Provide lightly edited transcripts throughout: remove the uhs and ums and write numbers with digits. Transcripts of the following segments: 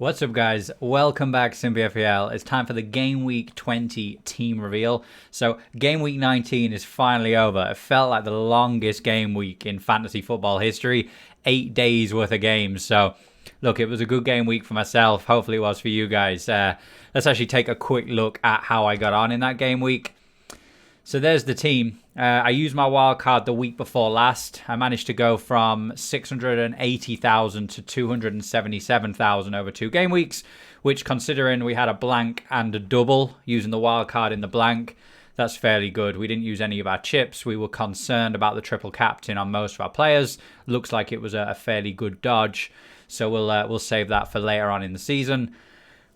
What's up, guys? Welcome back, Simply FPL. It's time for the Game Week 20 team reveal. So, Game Week 19 is finally over. It felt like the longest game week in fantasy football history. 8 days worth of games. So, look, it was a good game week for myself. Hopefully it was for you guys. Let's actually take a quick look at how I got on in that game week. So there's the team. I used my wildcard the week before last. I managed to go from 680,000 to 277,000 over 2 game weeks, which, considering we had a blank and a double using the wildcard in the blank, that's fairly good. We didn't use any of our chips. We were concerned about the triple captain on most of our players. Looks like it was a fairly good dodge. So we'll save that for later on in the season.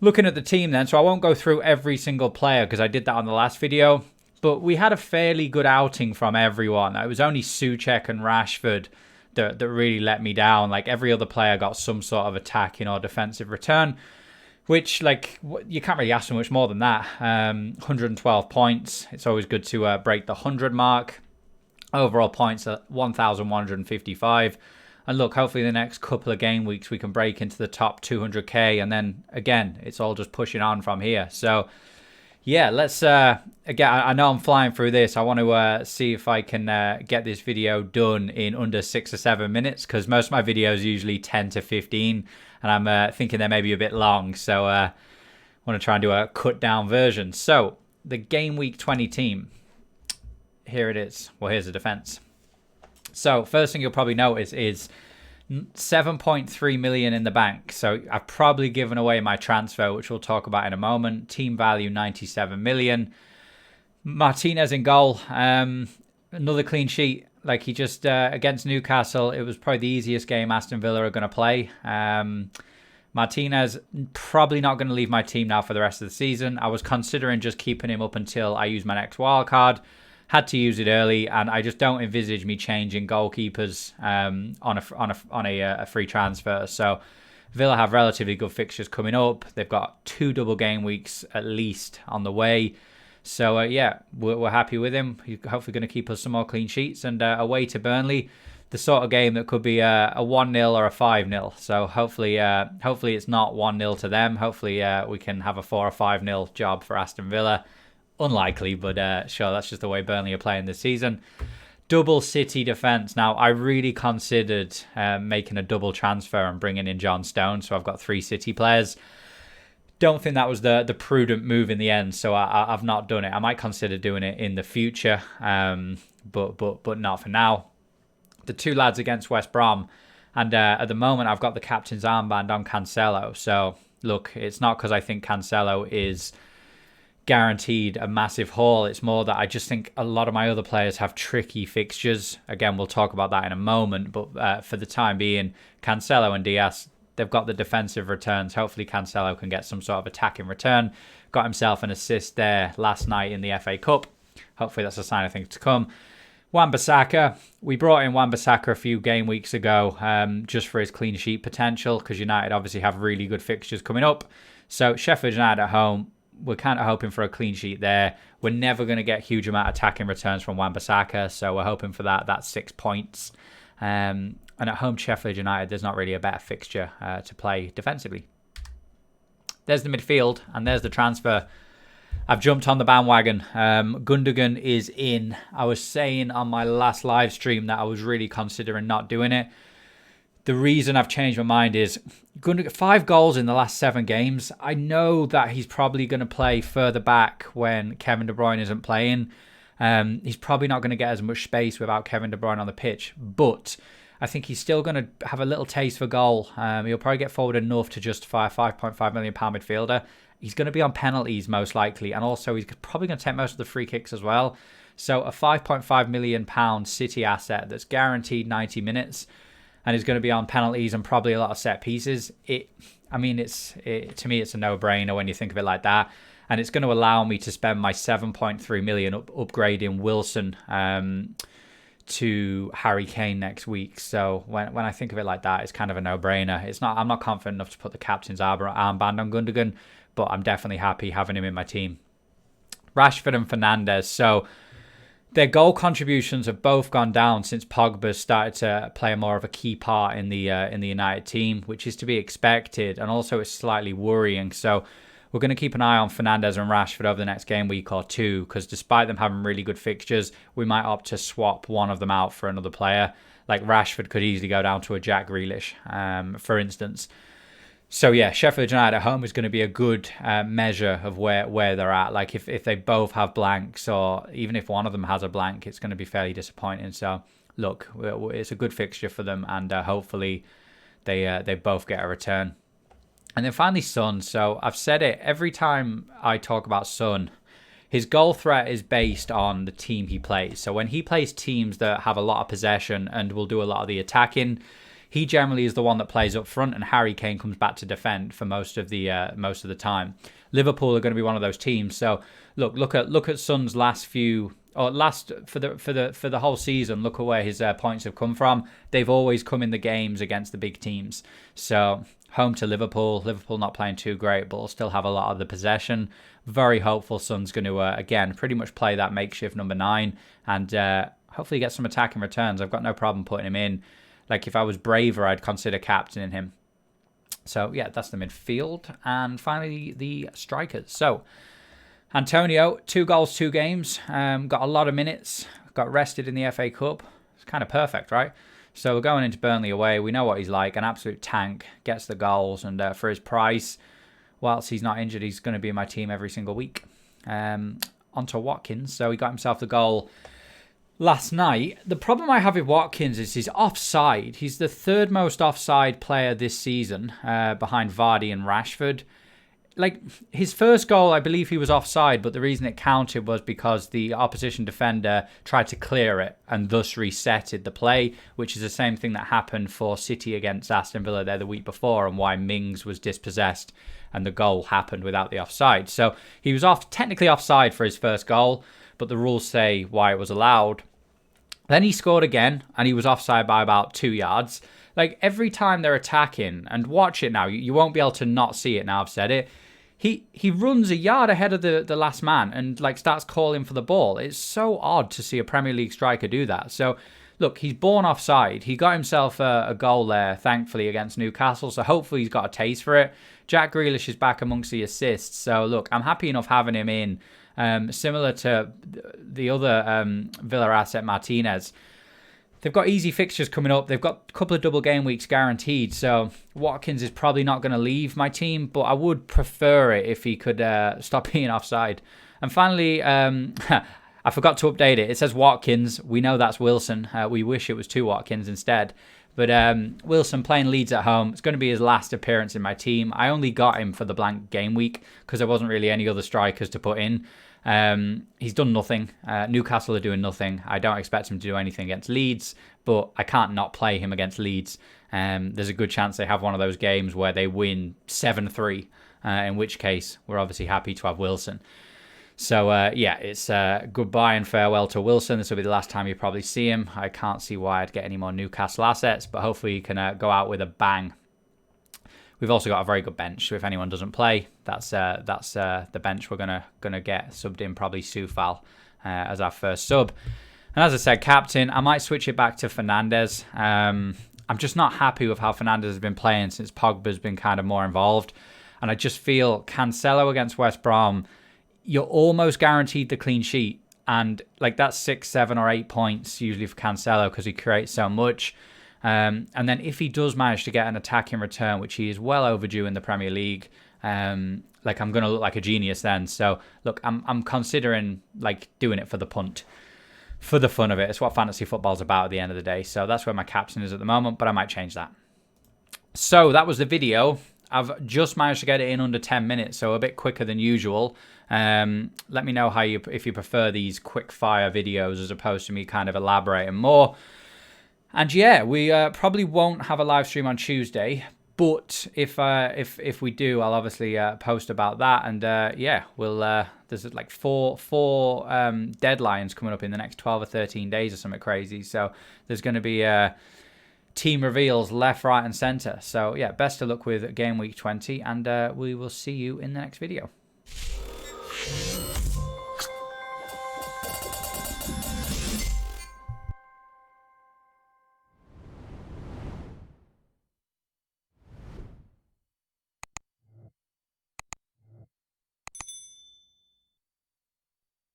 Looking at the team then, so I won't go through every single player because I did that on the last video. But we had a fairly good outing from everyone. It was only Souček and Rashford that really let me down. Like, every other player got some sort of attacking or defensive return, which, like, you can't really ask for much more than that. 112 points. It's always good to break the 100 mark. Overall points at 1,155. And look, hopefully the next couple of game weeks we can break into the top 200k. And then, again, it's all just pushing on from here. So, yeah, let's, again, I know I'm flying through this. I want to see if I can get this video done in under 6 or 7 minutes, because most of my videos are usually 10 to 15, and I'm thinking they may be a bit long, so I want to try and do a cut down version. So, the Game Week 20 team, here it is. Well, here's the defense. So, first thing you'll probably notice is 7.3 million in the bank. So I've probably given away my transfer, which we'll talk about in a moment. Team value 97 million. Martinez in goal. Another clean sheet. Like, he just against Newcastle, it was probably the easiest game Aston Villa are going to play. Martinez probably not going to leave my team now for the rest of the season. I was considering just keeping him up until I use my next wild card. Had to use it early, and I just don't envisage me changing goalkeepers on a free transfer. So Villa have relatively good fixtures coming up. They've got 2 double game weeks at least on the way. So yeah, we're happy with him. He's hopefully going to keep us some more clean sheets. And away to Burnley, the sort of game that could be a 1-0 or a 5-0. So hopefully it's not 1-0 to them. Hopefully we can have a 4 or 5-0 job for Aston Villa. Unlikely, but sure, that's just the way Burnley are playing this season. Double City defence. Now, I really considered making a double transfer and bringing in John Stones, so I've got 3 City players. Don't think that was the prudent move in the end, so I've not done it. I might consider doing it in the future, but not for now. The 2 lads against West Brom, and at the moment I've got the captain's armband on Cancelo. So look, it's not because I think Cancelo is guaranteed a massive haul. It's more that I just think a lot of my other players have tricky fixtures. Again, we'll talk about that in a moment, but for the time being, Cancelo and Diaz, they've got the defensive returns. Hopefully Cancelo can get some sort of attacking return. Got himself an assist there last night in the FA Cup. Hopefully that's a sign of things to come. Wan-Bissaka, we brought in Wan-Bissaka a few game weeks ago just for his clean sheet potential, because United obviously have really good fixtures coming up. So Sheffield United at home, we're kind of hoping for a clean sheet there. We're never going to get a huge amount of attacking returns from Wan-Bissaka, so we're hoping for that. That's 6 points. And at home, Sheffield United, there's not really a better fixture to play defensively. There's the midfield, and there's the transfer. I've jumped on the bandwagon. Gundogan is in. I was saying on my last live stream that I was really considering not doing it. The reason I've changed my mind is Gundogan, 5 goals in the last 7 games. I know that he's probably going to play further back when Kevin De Bruyne isn't playing. He's probably not going to get as much space without Kevin De Bruyne on the pitch. But I think he's still going to have a little taste for goal. He'll probably get forward enough to justify a £5.5 million midfielder. He's going to be on penalties most likely. And also he's probably going to take most of the free kicks as well. So a £5.5 million City asset that's guaranteed 90 minutes. And is going to be on penalties and probably a lot of set pieces. To me, it's a no-brainer when you think of it like that. And it's going to allow me to spend my 7.3 million upgrading Wilson to Harry Kane next week. So when I think of it like that, it's kind of a no-brainer. I'm not confident enough to put the captain's armband on Gundogan, but I'm definitely happy having him in my team. Rashford and Fernandes. So Their goal contributions have both gone down since Pogba started to play more of a key part in the United team, which is to be expected, and also it's slightly worrying. So we're going to keep an eye on Fernandes and Rashford over the next game week or two, because despite them having really good fixtures, we might opt to swap one of them out for another player. Like Rashford could easily go down to a Jack Grealish, for instance. So yeah, Sheffield United at home is going to be a good measure of where they're at. Like if they both have blanks, or even if one of them has a blank, it's going to be fairly disappointing. So look, it's a good fixture for them, and hopefully they both get a return. And then finally Son. So I've said it every time I talk about Son. His goal threat is based on the team he plays. So when he plays teams that have a lot of possession and will do a lot of the attacking, he generally is the one that plays up front, and Harry Kane comes back to defend for most of the time. Liverpool are going to be one of those teams. So look at Son's last few, or last for the whole season. Look at where his points have come from. They've always come in the games against the big teams. So home to Liverpool. Liverpool not playing too great, but will still have a lot of the possession. Very hopeful Son's going to again pretty much play that makeshift number 9, and hopefully get some attacking returns. I've got no problem putting him in. Like, if I was braver, I'd consider captaining him. So, yeah, that's the midfield. And finally, the strikers. So, Antonio, 2 goals, 2 games. Got a lot of minutes. Got rested in the FA Cup. It's kind of perfect, right? So, we're going into Burnley away. We know what he's like. An absolute tank. Gets the goals. And for his price, whilst he's not injured, he's going to be in my team every single week. Onto Watkins. So, he got himself the goal last night. The problem I have with Watkins is he's offside. He's the 3rd most offside player this season, behind Vardy and Rashford. Like, his first goal, I believe he was offside, but the reason it counted was because the opposition defender tried to clear it and thus resetted the play, which is the same thing that happened for City against Aston Villa there the week before, and why Mings was dispossessed and the goal happened without the offside. So he was technically offside for his first goal, but the rules say why it was allowed. Then he scored again, and he was offside by about 2 yards. Like, every time they're attacking, and watch it now, you won't be able to not see it now, I've said it. He runs a yard ahead of the last man and like starts calling for the ball. It's so odd to see a Premier League striker do that. So, look, he's born offside. He got himself a goal there, thankfully, against Newcastle, so hopefully he's got a taste for it. Jack Grealish is back amongst the assists, so look, I'm happy enough having him in. Similar to the other Villa asset, Martinez. They've got easy fixtures coming up. They've got a couple of double game weeks guaranteed. So Watkins is probably not going to leave my team, but I would prefer it if he could stop being offside. And finally, I forgot to update it. It says Watkins. We know that's Wilson. We wish it was 2 Watkins instead. But Wilson playing Leeds at home. It's going to be his last appearance in my team. I only got him for the blank game week because there wasn't really any other strikers to put in. He's done nothing. Newcastle are doing nothing. I don't expect him to do anything against Leeds, but I can't not play him against Leeds. There's a good chance they have one of those games where they win 7-3, in which case we're obviously happy to have Wilson. So, yeah, it's goodbye and farewell to Wilson. This will be the last time you probably see him. I can't see why I'd get any more Newcastle assets, but hopefully he can go out with a bang. We've also got a very good bench, so if anyone doesn't play, that's the bench we're gonna get subbed in, probably Soufal as our first sub. And as I said, captain, I might switch it back to Fernandes. I'm just not happy with how Fernandes has been playing since Pogba's been kind of more involved. And I just feel Cancelo against West Brom, you're almost guaranteed the clean sheet. And like that's 6, 7 or 8 points usually for Cancelo because he creates so much. And then if he does manage to get an attacking return, which he is well overdue in the Premier League, like I'm going to look like a genius then. So look, I'm considering like doing it for the punt, for the fun of it. It's what fantasy football's about at the end of the day. So that's where my captain is at the moment, but I might change that. So that was the video. I've just managed to get it in under 10 minutes, so a bit quicker than usual. Let me know if you prefer these quick fire videos as opposed to me kind of elaborating more. And yeah, we probably won't have a live stream on Tuesday, but if we do, I'll obviously post about that. And yeah, we'll there's like four deadlines coming up in the next 12 or 13 days or something crazy. So there's going to be team reveals left, right, and center. So yeah, best of luck with game week 20, and we will see you in the next video.